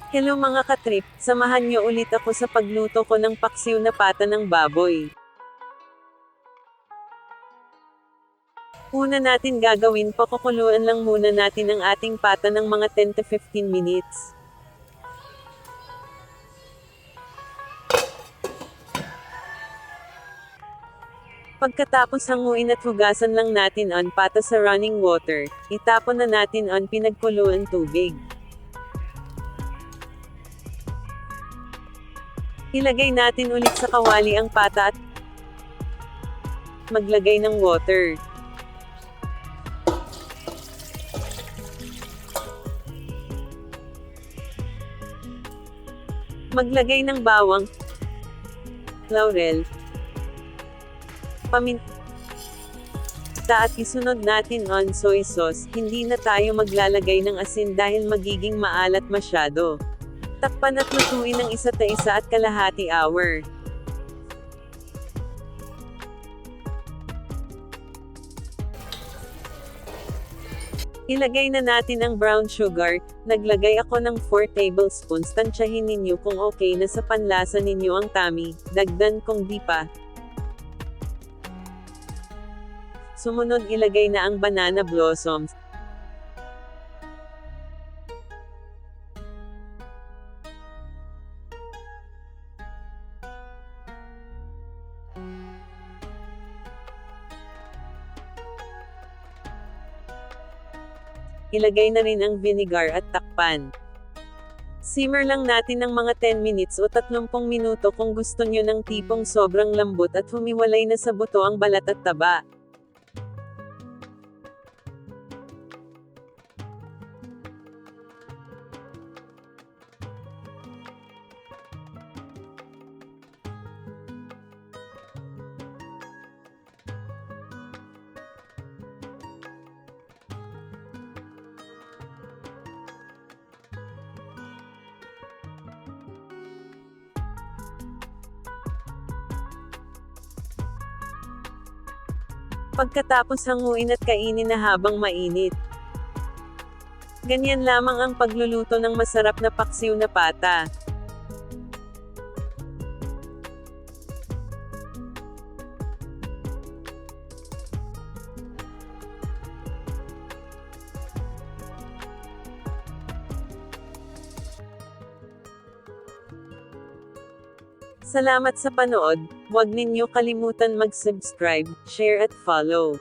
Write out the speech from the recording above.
Hello mga katrip, samahan niyo ulit ako sa pagluto ko ng paksiw na pata ng baboy. Una natin gagawin, pakukuluan lang muna natin ang ating pata ng mga 10 to 15 minutes. Pagkatapos hanguin at hugasan lang natin ang pata sa running water, itapon na natin ang pinagkuluan tubig. Ilagay natin ulit sa kawali ang pata at maglagay ng water. Maglagay ng bawang, laurel, paminta at isunod natin ang soy sauce. Hindi na tayo maglalagay ng asin dahil magiging maalat masyado. Takpan at lutuin ng 1.5 hour. Ilagay na natin ang brown sugar. Naglagay ako ng 4 tablespoons. Tansyahin ninyo kung okay na sa panlasa ninyo ang tami. Dagdan kung di pa. Sumunod ilagay na ang banana blossoms. Ilagay na rin ang vinegar at takpan. Simmer lang natin ng mga 10 minutes o 30 minuto kung gusto nyo ng tipong sobrang lambot at humiwalay na sa buto ang balat at taba. Pagkatapos hanguin at kainin na habang mainit. Ganyan lamang ang pagluluto ng masarap na paksiw na pata. Salamat sa panood. Huwag ninyo kalimutan mag-subscribe, share at follow.